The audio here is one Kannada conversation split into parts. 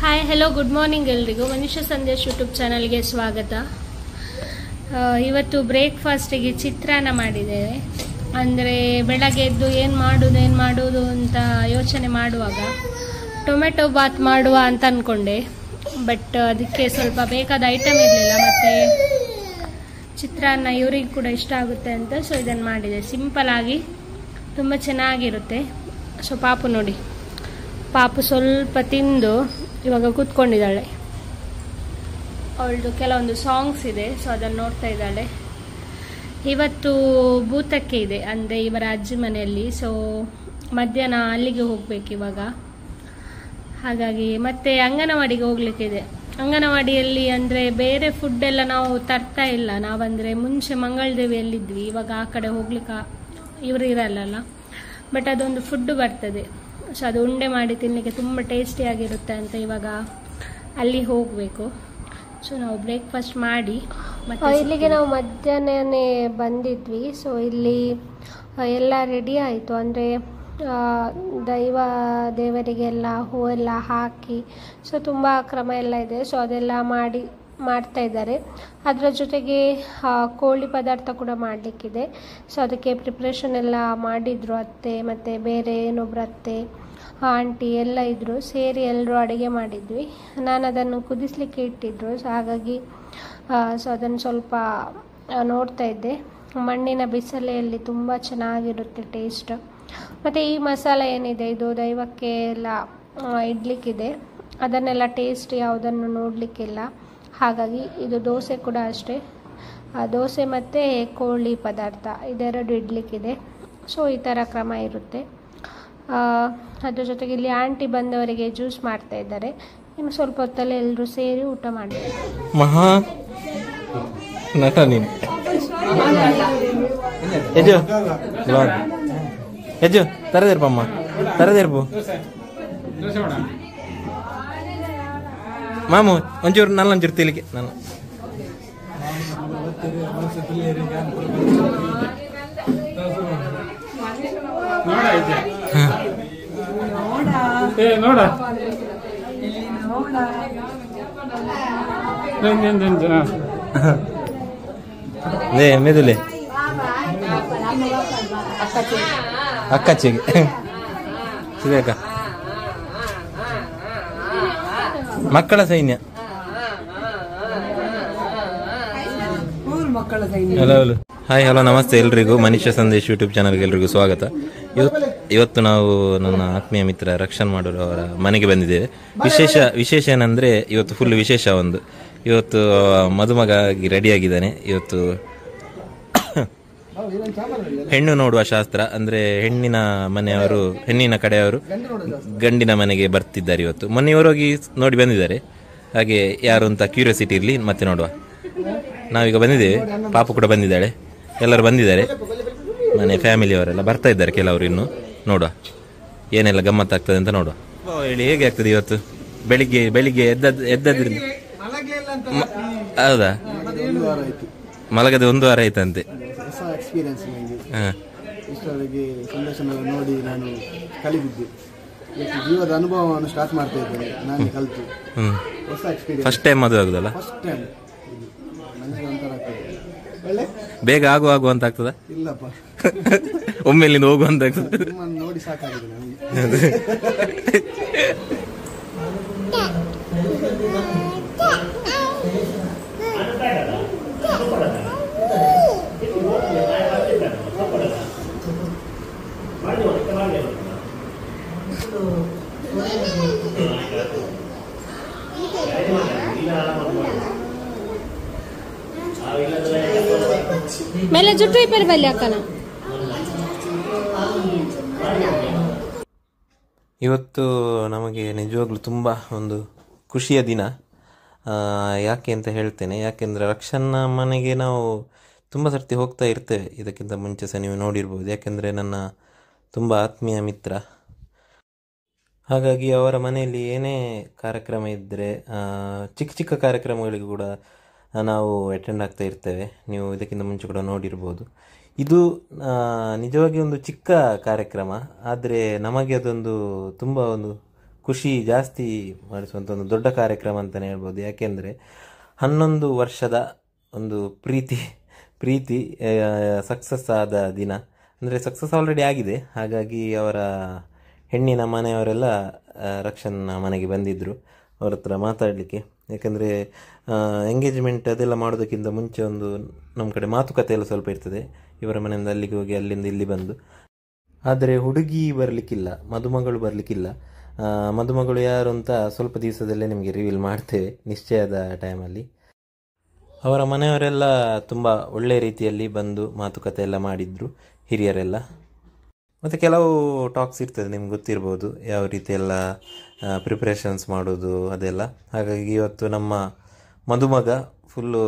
ಹಾಯ್ ಹೆಲೋ ಗುಡ್ ಮಾರ್ನಿಂಗ್ ಎಲ್ರಿಗೂ ಮನುಷ್ಯ ಸಂದೇಶ್ ಯೂಟ್ಯೂಬ್ ಚಾನಲ್ಗೆ ಸ್ವಾಗತ. ಇವತ್ತು ಬ್ರೇಕ್ಫಾಸ್ಟಿಗೆ ಚಿತ್ರಾನ್ನ ಮಾಡಿದ್ದೇವೆ. ಅಂದರೆ ಬೆಳಗ್ಗೆ ಎದ್ದು ಏನು ಮಾಡೋದು ಅಂತ ಯೋಚನೆ ಮಾಡುವಾಗ ಟೊಮೆಟೊ ಬಾತ್ ಮಾಡುವ ಅಂತ ಅಂದ್ಕೊಂಡೆ. ಬಟ್ ಅದಕ್ಕೆ ಸ್ವಲ್ಪ ಬೇಕಾದ ಐಟಮ್ ಇರಲಿಲ್ಲ, ಮತ್ತು ಚಿತ್ರಾನ್ನ ಇವರಿಗೆ ಕೂಡ ಇಷ್ಟ ಆಗುತ್ತೆ ಅಂತ ಸೊ ಇದನ್ನು ಮಾಡಿದೆ. ಸಿಂಪಲ್ ಆಗಿ ತುಂಬ ಚೆನ್ನಾಗಿರುತ್ತೆ. ಸೊ ಪಾಪು ನೋಡಿ, ಪಾಪು ಸ್ವಲ್ಪ ತಿಂದು ಇವಾಗ ಕೂತ್ಕೊಂಡಿದ್ದಾಳೆ. ಅವಳದು ಕೆಲವೊಂದು ಸಾಂಗ್ಸ್ ಇದೆ, ಸೊ ಅದನ್ನು ನೋಡ್ತಾ ಇದ್ದಾಳೆ. ಇವತ್ತು ಭೂತಕ್ಕೆ ಇದೆ, ಅಂದರೆ ಇವರ ಅಜ್ಜಿ ಮನೆಯಲ್ಲಿ. ಸೊ ಮಧ್ಯಾಹ್ನ ಅಲ್ಲಿಗೆ ಹೋಗ್ಬೇಕು ಇವಾಗ. ಹಾಗಾಗಿ ಮತ್ತೆ ಅಂಗನವಾಡಿಗೆ ಹೋಗ್ಲಿಕ್ಕಿದೆ. ಅಂಗನವಾಡಿಯಲ್ಲಿ ಅಂದರೆ ಬೇರೆ ಫುಡ್ ಎಲ್ಲ ನಾವು ತರ್ತಾ ಇಲ್ಲ. ನಾವಂದರೆ ಮುಂಚೆ ಮಂಗಳದೇವಿಯಲ್ಲಿದ್ವಿ, ಇವಾಗ ಆ ಕಡೆ ಹೋಗ್ಲಿಕ್ಕೆ ಇವರು ಇರಲ್ಲ. ಬಟ್ ಅದೊಂದು ಫುಡ್ ಬರ್ತದೆ, ಸೊ ಅದು ಉಂಡೆ ಮಾಡಿ ತಿನ್ನಲಿಕ್ಕೆ ತುಂಬ ಟೇಸ್ಟಿಯಾಗಿರುತ್ತೆ ಅಂತ ಇವಾಗ ಅಲ್ಲಿ ಹೋಗಬೇಕು. ಸೊ ನಾವು ಬ್ರೇಕ್ಫಾಸ್ಟ್ ಮಾಡಿ ಮತ್ತೆ ಇಲ್ಲಿಗೆ ನಾವು ಮಧ್ಯಾಹ್ನನೇ ಬಂದಿದ್ವಿ. ಸೊ ಇಲ್ಲಿ ಎಲ್ಲ ರೆಡಿ ಆಯಿತು, ಅಂದರೆ ದೇವರಿಗೆಲ್ಲ ಹೂವೆಲ್ಲ ಹಾಕಿ ಸೊ ತುಂಬ ಕ್ರಮ ಎಲ್ಲ ಇದೆ. ಸೊ ಅದೆಲ್ಲ ಮಾಡ್ತಾ ಇದ್ದಾರೆ. ಅದರ ಜೊತೆಗೆ ಕೋಳಿ ಪದಾರ್ಥ ಕೂಡ ಮಾಡಲಿಕ್ಕಿದೆ. ಸೊ ಅದಕ್ಕೆ ಪ್ರಿಪ್ರೇಷನ್ ಎಲ್ಲ ಮಾಡಿದರು ಅತ್ತೆ, ಮತ್ತು ಬೇರೆ ಇನ್ನೊಬ್ರು ಅತ್ತೆ, ಆಂಟಿ ಎಲ್ಲ ಇದ್ದರು, ಸೇರಿ ಎಲ್ಲರೂ ಅಡುಗೆ ಮಾಡಿದ್ವಿ. ನಾನು ಅದನ್ನು ಕುದಿಸ್ಲಿಕ್ಕೆ ಇಟ್ಟಿದ್ರು. ಸೊ ಹಾಗಾಗಿ ಸೊ ಅದನ್ನು ಸ್ವಲ್ಪ ನೋಡ್ತಾ ಇದ್ದೆ. ಮಣ್ಣಿನ ಬಿಸಿಲೆಯಲ್ಲಿ ತುಂಬ ಚೆನ್ನಾಗಿರುತ್ತೆ ಟೇಸ್ಟ್. ಮತ್ತು ಈ ಮಸಾಲೆ ಏನಿದೆ ಇದು ದೈವಕ್ಕೆ ಎಲ್ಲ ಇಡ್ಲಿಕ್ಕಿದೆ, ಅದನ್ನೆಲ್ಲ ಟೇಸ್ಟ್ ಯಾವುದನ್ನು ನೋಡಲಿಕ್ಕಿಲ್ಲ. ಹಾಗಾಗಿ ಇದು ದೋಸೆ ಕೂಡ ಅಷ್ಟೇ, ದೋಸೆ ಮತ್ತು ಕೋಳಿ ಪದಾರ್ಥ ಇದೆರಡು ಇಡ್ಲಿಕ್ಕಿದೆ. ಸೊ ಈ ಥರ ಕ್ರಮ ಇರುತ್ತೆ. ಅದ್ರ ಜೊತೆಗೆ ಇಲ್ಲಿ ಆಂಟಿ ಬಂದವರಿಗೆ ಜ್ಯೂಸ್ ಮಾಡ್ತಾ ಇದ್ದಾರೆ. ಇನ್ನು ಸ್ವಲ್ಪ ಹೊತ್ತಲ್ಲಿ ಎಲ್ಲರೂ ಸೇರಿ ಊಟ ಮಾಡ್ತಾರೆ. ಮಹಾ ನಟ ನೀನು ಯಜ್ಜು ತರದಿರ್ಪಮ್ಮ ತರದಿರ್ಬು ಮಾಮು ಒಂಚೂರು ನಲ್ಲೊಂಚೂರು ತಿಳಿಕೆ ನಾನು ನೋಡ ಮೆದುಲೆ ಅಕ್ಕಚ್ಚಿಗೆ ಸಿದೇಕ ಮಕ್ಕಳ ಸೈನ್ಯ ಹಲೋ ಹಾಯ್ ಹಲೋ ನಮಸ್ತೆ ಎಲ್ರಿಗೂ. ಮನುಷ್ಯ ಸಂದೇಶ್ ಯೂಟ್ಯೂಬ್ ಚಾನಲ್ಗೆ ಎಲ್ರಿಗೂ ಸ್ವಾಗತ. ಇವತ್ತು ನಾವು ನನ್ನ ಆತ್ಮೀಯ ಮಿತ್ರ ರಕ್ಷಣ್ ಮಾಡೋರು ಅವರ ಮನೆಗೆ ಬಂದಿದ್ದೇವೆ. ವಿಶೇಷ ಏನಂದರೆ ಇವತ್ತು ಫುಲ್ ವಿಶೇಷ ಒಂದು. ಇವತ್ತು ಮದುಮಗಾಗಿ ರೆಡಿಯಾಗಿದ್ದಾನೆ. ಇವತ್ತು ಹೆಣ್ಣು ನೋಡುವ ಶಾಸ್ತ್ರ, ಅಂದರೆ ಹೆಣ್ಣಿನ ಕಡೆಯವರು ಗಂಡಿನ ಮನೆಗೆ ಬರ್ತಿದ್ದಾರೆ ಇವತ್ತು. ಮೊನ್ನೆ ಇವರೋಗಿ ನೋಡಿ ಬಂದಿದ್ದಾರೆ. ಹಾಗೆ ಯಾರು ಅಂತ ಕ್ಯೂರಿಯಾಸಿಟಿ ಇರಲಿ, ಮತ್ತೆ ನೋಡುವ. ನಾವೀಗ ಬಂದಿದ್ದೇವೆ, ಪಾಪು ಕೂಡ ಬಂದಿದ್ದಾಳೆ, ಎಲ್ಲರೂ ಬಂದಿದ್ದಾರೆ. ಮನೆ ಫ್ಯಾಮಿಲಿಯವರೆಲ್ಲ ಬರ್ತಾ ಇದ್ದಾರೆ, ಕೆಲವರು ಇನ್ನು. ನೋಡುವ ಏನೆಲ್ಲ ಗಮ್ಮತ್ತಾಗ್ತದೆ ಅಂತ ನೋಡುವ. ಹೇಳಿ, ಹೇಗೆ ಆಗ್ತದೆ ಇವತ್ತು ಬೆಳಿಗ್ಗೆ ಎದ್ದದ್ರಿಂದ? ಹೌದಾ, ಮಲಗದೆ 1 ವಾರ ಆಯ್ತಂತೆ. ನೋಡಿ ನಾನು ಕಲಿತಿದ್ದೆ, ಜೀವದ ಅನುಭವವನ್ನು ಸ್ಟಾರ್ಟ್ ಮಾಡ್ತಾ ಇದ್ದೇನೆ. ನಾನು ಕಲಿತು ಹೊಸ ಎಕ್ಸ್ಪೀರಿಯನ್ಸ್. ಫಸ್ಟ್ ಟೈಮ್ ಮದುವೆ ಆಗುದಲ್ಲ? First time. ಬೇಗ ಆಗುವ ಅಂತ ಆಗ್ತದ? ಇಲ್ಲಪ್ಪ, ಒಮ್ಮೆಲಿಂದ ಹೋಗುವಂತ ಆಗ್ತದೆ. ನೋಡಿ ಸಾಕಾಗಿದೆ ನನಗೆ. ಮೇಲೆ ಜುಟ್ಟು ಇಪ್ಪರು ಬಲ್ಲಿ ಹಾಕೋಣ. ಇವತ್ತು ನಮಗೆ ನಿಜವಾಗ್ಲೂ ತುಂಬ ಒಂದು ಖುಷಿಯ ದಿನ. ಯಾಕೆ ಅಂತ ಹೇಳ್ತೇನೆ. ಯಾಕೆಂದರೆ ರಕ್ಷಣ್ಣ ಮನೆಗೆ ನಾವು ತುಂಬ ಸರ್ತಿ ಹೋಗ್ತಾ ಇರ್ತೇವೆ. ಇದಕ್ಕಿಂತ ಮುಂಚೆ ಸಹ ನೀವು ನೋಡಿರ್ಬೋದು. ಯಾಕೆಂದರೆ ನನ್ನ ತುಂಬ ಆತ್ಮೀಯ ಮಿತ್ರ. ಹಾಗಾಗಿ ಅವರ ಮನೆಯಲ್ಲಿ ಏನೇ ಕಾರ್ಯಕ್ರಮ ಇದ್ದರೆ, ಚಿಕ್ಕ ಕಾರ್ಯಕ್ರಮಗಳಿಗೂ ಕೂಡ ನಾವು ಅಟೆಂಡ್ ಆಗ್ತಾ ಇರ್ತೇವೆ. ನೀವು ಇದಕ್ಕಿಂತ ಮುಂಚೆ ಕೂಡ ನೋಡಿರ್ಬೋದು. ಇದು ನಿಜವಾಗಿ ಒಂದು ಚಿಕ್ಕ ಕಾರ್ಯಕ್ರಮ, ಆದರೆ ನಮಗೆ ಅದೊಂದು ತುಂಬ ಒಂದು ಖುಷಿ ಜಾಸ್ತಿ ಮಾಡಿಸುವಂಥ ಒಂದು ದೊಡ್ಡ ಕಾರ್ಯಕ್ರಮ ಅಂತಲೇ ಹೇಳ್ಬೋದು. ಯಾಕೆಂದರೆ 11 ವರ್ಷದ ಒಂದು ಪ್ರೀತಿ ಸಕ್ಸಸ್ ಆದ ದಿನ. ಅಂದರೆ ಸಕ್ಸಸ್ ಆಲ್ರೆಡಿ ಆಗಿದೆ. ಹಾಗಾಗಿ ಅವರ ಹೆಣ್ಣಿನ ಮನೆಯವರೆಲ್ಲ ರಕ್ಷನ್ ಮನೆಗೆ ಬಂದಿದ್ದರು ಅವ್ರ ಹತ್ರ ಮಾತಾಡಲಿಕ್ಕೆ. ಯಾಕಂದರೆ ಎಂಗೇಜ್ಮೆಂಟ್ ಅದೆಲ್ಲ ಮಾಡೋದಕ್ಕಿಂತ ಮುಂಚೆ ಒಂದು ನಮ್ಮ ಕಡೆ ಮಾತುಕತೆ ಎಲ್ಲ ಸ್ವಲ್ಪ ಇರ್ತದೆ. ಇವರ ಮನೆಯಿಂದ ಅಲ್ಲಿಗೆ ಹೋಗಿ ಅಲ್ಲಿಂದ ಇಲ್ಲಿ ಬಂದು. ಆದರೆ ಹುಡುಗಿ ಬರಲಿಕ್ಕಿಲ್ಲ, ಮದುಮಗಳು ಬರಲಿಕ್ಕಿಲ್ಲ. ಮದುಮಗಳು ಯಾರು ಅಂತ ಸ್ವಲ್ಪ ದಿವಸದಲ್ಲೇ ನಿಮಗೆ ರಿವೀಲ್ ಮಾಡ್ತೇವೆ ನಿಶ್ಚಯದ ಟೈಮಲ್ಲಿ. ಅವರ ಮನೆಯವರೆಲ್ಲ ತುಂಬ ಒಳ್ಳೆಯ ರೀತಿಯಲ್ಲಿ ಬಂದು ಮಾತುಕತೆ ಎಲ್ಲ ಮಾಡಿದರು, ಹಿರಿಯರೆಲ್ಲ. ಮತ್ತು ಕೆಲವು ಟಾಕ್ಸ್ ಇರ್ತದೆ, ನಿಮ್ಗೆ ಗೊತ್ತಿರ್ಬೋದು ಯಾವ ರೀತಿ ಎಲ್ಲ ಪ್ರಿಪ್ರೇಷನ್ಸ್ ಮಾಡೋದು ಅದೆಲ್ಲ. ಹಾಗಾಗಿ ಇವತ್ತು ನಮ್ಮ ಮದುಮಗ ಫುಲ್ಲು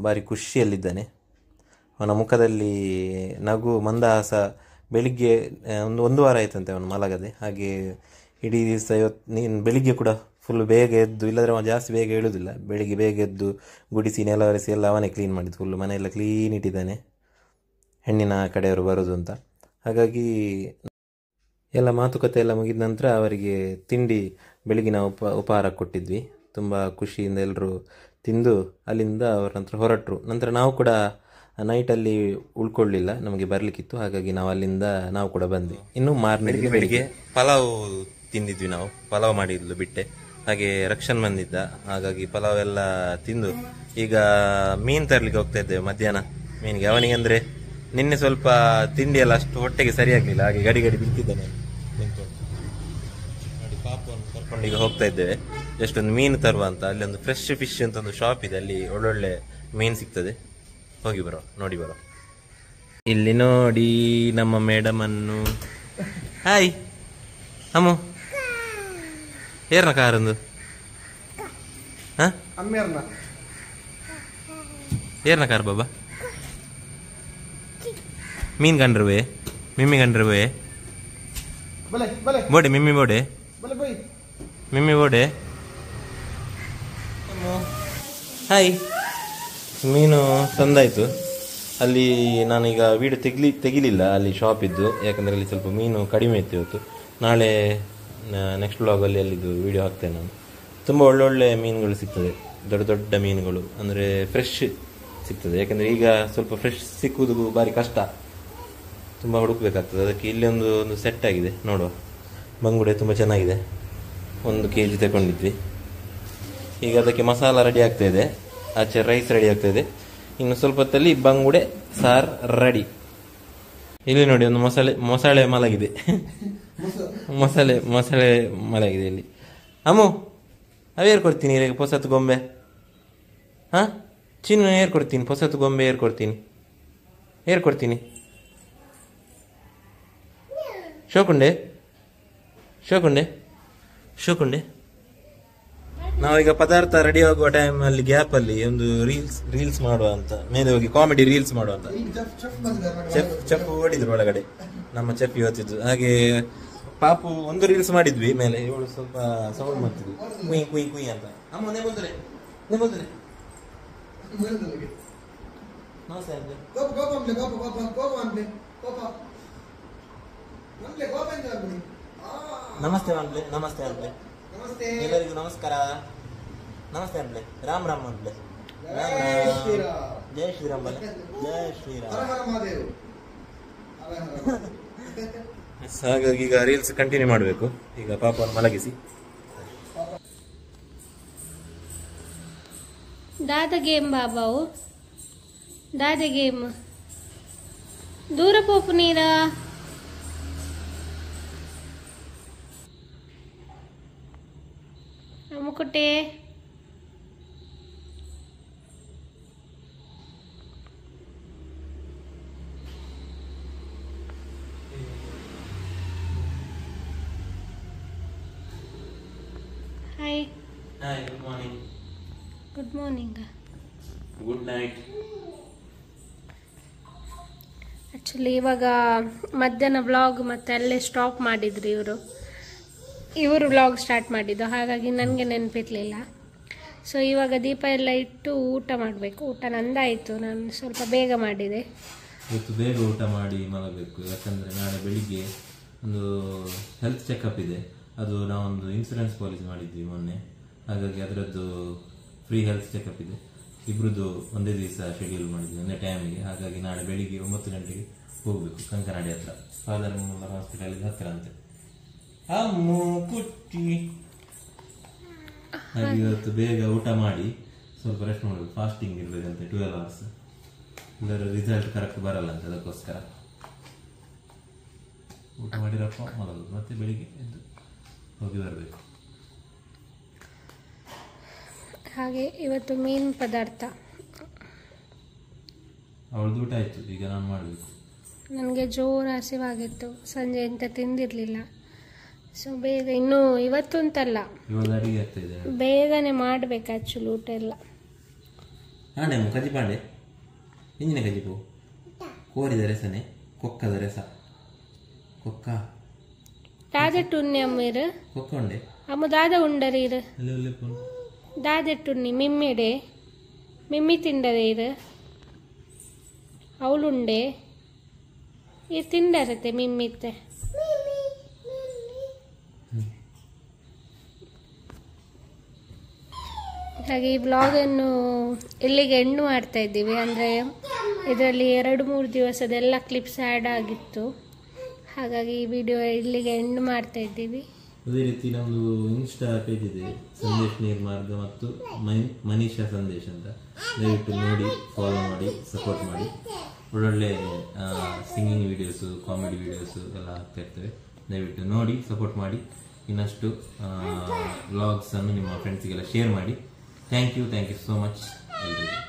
ಭಾರಿ ಖುಷಿಯಲ್ಲಿದ್ದಾನೆ. ಅವನ ಮುಖದಲ್ಲಿ ನಗು, ಮಂದಹಾಸ. ಬೆಳಿಗ್ಗೆ ಒಂದು ವಾರ ಆಯ್ತಂತೆ ಅವನು ಮಲಗದೆ. ಹಾಗೆ ಇಡೀ ದಿವಸ ನೀನು ಬೆಳಿಗ್ಗೆ ಕೂಡ ಫುಲ್ ಬೇಗ ಎದ್ದು, ಇಲ್ಲದ್ರೆ ಅವನು ಜಾಸ್ತಿ ಬೇಗ ಹೇಳೋದಿಲ್ಲ, ಬೆಳಿಗ್ಗೆ ಬೇಗ ಎದ್ದು ಗುಡಿಸಿ ನೆಲ ಒರೆಸಿ ಎಲ್ಲ ಅವನೇ ಕ್ಲೀನ್ ಮಾಡಿದ್ದು. ಫುಲ್ಲು ಮನೆಯೆಲ್ಲ ಕ್ಲೀನ್ ಇಟ್ಟಿದ್ದಾನೆ, ಹೆಣ್ಣಿನ ಕಡೆಯವರು ಬರೋದು ಅಂತ. ಹಾಗಾಗಿ ಎಲ್ಲ ಮಾತುಕತೆ ಎಲ್ಲ ಮುಗಿದ ನಂತರ ಅವರಿಗೆ ತಿಂಡಿ ಬೆಳಗಿನ ಉಪಹಾರ ಕೊಟ್ಟಿದ್ವಿ. ತುಂಬ ಖುಷಿಯಿಂದ ಎಲ್ಲರೂ ತಿಂದು ಅಲ್ಲಿಂದ ಅವರ ನಂತರ ಹೊರಟರು. ನಂತರ ನಾವು ಕೂಡ ನೈಟಲ್ಲಿ ಉಳ್ಕೊಳ್ಳಿಲ್ಲ, ನಮಗೆ ಬರಲಿಕ್ಕಿತ್ತು. ಹಾಗಾಗಿ ನಾವು ಕೂಡ ಬಂದ್ವಿ. ಇನ್ನು ಮಾರನೇ ಬೆಳಿಗ್ಗೆ ಪಲಾವ್ ತಿಂದಿದ್ವಿ. ನಾವು ಪಲಾವ್ ಮಾಡಿದ್ಲು ಬಿಟ್ಟೆ. ಹಾಗೆ ರಕ್ಷನ್ ಬಂದಿದ್ದ, ಹಾಗಾಗಿ ಪಲಾವ್ ಎಲ್ಲ ತಿಂದು ಈಗ ಮೀನು ತರಲಿಕ್ಕೆ ಹೋಗ್ತಾ ಇದ್ದೇವೆ ಮಧ್ಯಾಹ್ನ ಮೀನಿಗೆ. ಅವನಿಗೆ ಅಂದರೆ ನಿನ್ನೆ ಸ್ವಲ್ಪ ತಿಂಡಿ ಎಲ್ಲ ಅಷ್ಟು ಹೊಟ್ಟೆಗೆ ಸರಿಯಾಗಲಿಲ್ಲ, ಹಾಗೆ ಗಡಿ ಬಿಟ್ಟಿದ್ದಾನೆ ನಿಂತ್ಕೊಂಡು. ನೋಡಿ ಪಾಪವನ್ನು ಕರ್ಕೊಂಡು ಈಗ ಹೋಗ್ತಾ ಇದ್ದೇವೆ ಜಸ್ಟ್ ಒಂದು ಮೀನು ತರುವ ಅಂತ. ಅಲ್ಲಿ ಒಂದು ಫ್ರೆಶ್ ಫಿಶ್ ಅಂತ ಒಂದು ಶಾಪ್ ಇದೆ, ಅಲ್ಲಿ ಒಳ್ಳೊಳ್ಳೆ ಮೀನು ಸಿಗ್ತದೆ. ಹೋಗಿ ಬರೋ, ನೋಡಿ ಬರೋ. ಇಲ್ಲಿ ನೋಡಿ ನಮ್ಮ ಮೇಡಮ್ ಅನ್ನು. ಹಾಯ್ ಅಮ್ಮು, ಏರ್ನ ಕಾರಂದು ಏರ್ನ ಕಾರ್ ಬಾಬಾ. ಮೀನ್ ಕಂಡ್ರವೆ, ಮಿಮ್ಮಿ ಕಂಡ್ರವೆ, ಬೋಡೆ ಮಿಮ್ಮಿ ಬೋಡೆ, ಮಿಮ್ಮಿ ಬೋಡೆ. ಹಾಯ್, ಮೀನು ತಂದಾಯ್ತು. ಅಲ್ಲಿ ನಾನೀಗ ವೀಡಿಯೋ ತೆಗಿಲಿಲ್ಲ, ಅಲ್ಲಿ ಶಾಪ್ ಇದ್ದು. ಯಾಕಂದರೆ ಅಲ್ಲಿ ಸ್ವಲ್ಪ ಮೀನು ಕಡಿಮೆ ಇತ್ತು ಇವತ್ತು. ನಾಳೆ ನೆಕ್ಸ್ಟ್ ವ್ಲಾಗಲ್ಲಿ ಅಲ್ಲಿದ್ದು ವೀಡಿಯೋ ಹಾಕ್ತೇನೆ ನಾನು. ತುಂಬ ಒಳ್ಳೊಳ್ಳೆ ಮೀನುಗಳು ಸಿಗ್ತದೆ, ದೊಡ್ಡ ಮೀನುಗಳು, ಅಂದರೆ ಫ್ರೆಶ್ ಸಿಗ್ತದೆ. ಯಾಕಂದರೆ ಈಗ ಸ್ವಲ್ಪ ಫ್ರೆಶ್ ಸಿಕ್ಕುವುದು ಭಾರಿ ಕಷ್ಟ, ತುಂಬ ಹುಡುಕಬೇಕಾಗ್ತದೆ. ಅದಕ್ಕೆ ಇಲ್ಲಿ ಒಂದು ಸೆಟ್ ಆಗಿದೆ, ನೋಡುವ. ಬಂಗುಡೆ ತುಂಬ ಚೆನ್ನಾಗಿದೆ, 1 kg ತಗೊಂಡಿದ್ವಿ. ಈಗ ಅದಕ್ಕೆ ಮಸಾಲ ರೆಡಿ ಆಗ್ತಾ ಇದೆ, ಆಚೆ ರೈಸ್ ರೆಡಿ ಆಗ್ತಾ ಇದೆ. ಇನ್ನು ಸ್ವಲ್ಪ ಹೊತ್ತಲ್ಲಿ ಬಂಗುಡೆ ಸಾರು ರೆಡಿ. ಇಲ್ಲಿ ನೋಡಿ ಒಂದು ಮೊಸಳೆ ಮಲಗಿದೆ. ಮೊಸಳೆ ಮಲಗಿದೆ ಇಲ್ಲಿ. ಅಮ್ಮು, ಅವೇರ್ ಕೊಡ್ತೀನಿ ಈಗ ಹೊಸತು ಗೊಂಬೆ. ಹಾಂ ಚಿನ್ನು ಏರ್ಕೊಡ್ತೀನಿ, ಹೊಸತು ಗೊಂಬೆ ಏರ್ಕೊಡ್ತೀನಿ. ಶೋಕುಂಡೆ. ನಾವೀಗ ಪದಾರ್ಥ ರೆಡಿ ಆಗುವ ಟೈಮಲ್ಲಿ ಗ್ಯಾಪಲ್ಲಿ ಒಂದು ರೀಲ್ಸ್ ಮಾಡುವ ಅಂತ, ಮೇಲೆ ಹೋಗಿ ಕಾಮಿಡಿ ರೀಲ್ಸ್ ಮಾಡುವ ಅಂತ. ಚೆಫ್ ಓಡಿದ್ರು ಒಳಗಡೆ, ನಮ್ಮ ಚೆಫ್ ಇವತ್ತಿದ್ದು. ಹಾಗೆ ಪಾಪು ಒಂದು ರೀಲ್ಸ್ ಮಾಡಿದ್ವಿ ಮೇಲೆ, ಇವಳು ಸ್ವಲ್ಪ ಸೌಂಡ್ ಮಾಡ್ತಿದ್ವಿ, ಕುಯ್ ಅಂತ. ಅಮ್ಮ ನಮಸ್ತೆ. ನಮಸ್ತೆ ಅಂಬ್ಲೆ. ಎಲ್ಲರಿಗೂ ನಮಸ್ಕಾರ. ನಮಸ್ತೆ ಅಂಬ್ಲೆ. ರಾಮ್ ಅಂಬ್ಲೆ. ಜೈ ಶ್ರೀರಾಮ್. ಹಾಗಾಗಿ ಈಗ ರೀಲ್ಸ್ ಕಂಟಿನ್ಯೂ ಮಾಡಬೇಕು. ಈಗ ಪಾಪವನ್ನು ಮಲಗಿಸಿ. दादा गेम बाबाओ, दादा गेम दूर पोपु नीरा. अम्मुकुटे hi. Hi, good morning. Good morning. Good night. Actually ಇವಾಗ ಮಧ್ಯಾಹ್ನ ವ್ಲಾಗ್ ಮತ್ತೆ ಅಲ್ಲೇ ಸ್ಟಾಪ್ ಮಾಡಿದ್ರು ಇವರು ವ್ಲಾಗ್ ಸ್ಟಾರ್ಟ್ ಮಾಡಿದ್ದು. ಹಾಗಾಗಿ ನನಗೆ ನೆನಪಿರಲಿಲ್ಲ. ಸೊ ಇವಾಗ ದೀಪ ಎಲ್ಲ ಇಟ್ಟು ಊಟ ಮಾಡಬೇಕು. ಊಟ ನಂದಾಯಿತು, ನಾನು ಸ್ವಲ್ಪ ಬೇಗ ಮಾಡಿದೆ. ಇವತ್ತು ಬೇಗ ಊಟ ಮಾಡಿ ಮಲಗಬೇಕು. ಯಾಕಂದರೆ ನಾಳೆ ಬೆಳಿಗ್ಗೆ ಒಂದು ಹೆಲ್ತ್ ಚೆಕಪ್ ಇದೆ. ಅದು ನಾವೊಂದು ಇನ್ಸೂರೆನ್ಸ್ ಪಾಲಿಸಿ ಮಾಡಿದ್ವಿ ಮೊನ್ನೆ, ಹಾಗಾಗಿ ಅದರದ್ದು ಫ್ರೀ ಹೆಲ್ತ್ ಚೆಕಪ್ ಇದೆ. ಇಬ್ರದ್ದು ಒಂದೇ ದಿವಸ ಶೆಡ್ಯೂಲ್ ಮಾಡಿದ್ವಿ, ಒಂದೇ ಟೈಮಿಗೆ. ಹಾಗಾಗಿ ನಾಳೆ ಬೆಳಿಗ್ಗೆ 9 ಗಂಟೆಗೆ ಹೋಗ್ಬೇಕು ಕಂಕನಾಡಿ ಹತ್ರ, ಫಾದರ್ ಮುಲ್ಲರ್ ಹಾಸ್ಪಿಟಲ್ ಹತ್ರ ಅಂತೆ. ಅಮ್ಮು ಕುಟ್ಟಿ ಹಾಗೆ ಇವತ್ತು ಬೇಗ ಊಟ ಮಾಡಿ ಸ್ವಲ್ಪ ರೆಸ್ಟ್ ಮಾಡಬೇಕು, ಫಾಸ್ಟಿಂಗ್ ಇರ್ಬೇಕಂತೆ 12 hours, ಇದರ ರಿಸಲ್ಟ್ ಕರೆಕ್ಟ್ ಬರಲ್ಲ ಅಂತ. ಅದಕ್ಕೋಸ್ಕರ ಊಟ ಮಾಡಿರಪ್ಪ ಮಲಗೋದು, ಮತ್ತೆ ಬೆಳಿಗ್ಗೆ ಎದ್ದು ಹೋಗಿ ಬರಬೇಕು. ಹಾಗೆ ಇವತ್ತು ಮೀನು ಪದಾರ್ಥ ಅವಳದು ಊಟ ಆಯ್ತು, ಈಗ ನಾನು ಮಾಡಬೇಕು. ನನಗೆ ಜೋರು ಹಸಿವಾಗಿತ್ತು, ಸಂಜೆ ಎಂತ ತಿಂದಿರಲಿಲ್ಲ. ಸೊ ಬೇಗ ಇನ್ನೂ ಇವತ್ತು ಅಂತಲ್ಲ, ಇವಾಗ ಅಡಿಗೆ ಆಗ್ತಾ ಇದೆ, ಬೇಗನೆ ಮಾಡಬೇಕು ಆ್ಯಕ್ಚುಲಿ ಊಟ ಎಲ್ಲ. ಆಂಡೆ ಕಜಿ ಪಾಂಡೆ ಇಂಜಿನ ಕಜಿಪು ಕೋರಿದ ರೆಸನೆ ಕೊಕ್ಕದ ರೆಸ ಕೊಕ್ಕ దాదెట్టున్ని అమ్మీరు కొక్క ఉండే అమ్మ దాద ఉండరీరు దాదెట్టున్ని మిమ్మిడే మిమ్మి తిండరీరు ಅವಳುಂಡೆ ಈ ತಿಂಡರತೆ ಮಿಮ್ಮಿತ್ತೆ. ಹಾಗೆ ಈ ಬ್ಲಾಗನ್ನು ಇಲ್ಲಿಗೆ ಎಂಡ್ ಮಾಡ್ತಾ ಇದ್ದೀವಿ. ಅಂದರೆ ಇದರಲ್ಲಿ 2-3 ದಿವಸದೆಲ್ಲ ಕ್ಲಿಪ್ಸ್ ಆ್ಯಡ್ ಆಗಿತ್ತು, ಹಾಗಾಗಿ ಈ ವಿಡಿಯೋ ಇಲ್ಲಿಗೆ ಎಂಡ್ ಮಾಡ್ತಾ ಇದ್ದೀವಿ. ಅದೇ ರೀತಿ ನಮ್ಮದು ಇನ್ಸ್ಟಾ ಪೇಜ್ ಇದೆ, ಸಂದೇಶ್ ನೀರ್ಮಾರ್ಗ ಮತ್ತು ಮನೀಷಾ ಸಂದೇಶ್ ಅಂತ. ದಯವಿಟ್ಟು ನೋಡಿ, ಫಾಲೋ ಮಾಡಿ, ಸಪೋರ್ಟ್ ಮಾಡಿ. ಒಳ್ಳೊಳ್ಳೆ ಸಿಂಗಿಂಗ್ ವಿಡಿಯೋಸು, ಕಾಮಿಡಿ ವಿಡಿಯೋಸು ಎಲ್ಲ ಹಾಕ್ತಾ ಇರ್ತೇವೆ. ದಯವಿಟ್ಟು ನೋಡಿ, ಸಪೋರ್ಟ್ ಮಾಡಿ. ಇನ್ನಷ್ಟು ವ್ಲಾಗ್ಸನ್ನು ನಿಮ್ಮ ಫ್ರೆಂಡ್ಸಿಗೆಲ್ಲ ಶೇರ್ ಮಾಡಿ. ಥ್ಯಾಂಕ್ ಯು ಸೋ ಮಚ್ ಎಲ್ರಿಗೂ.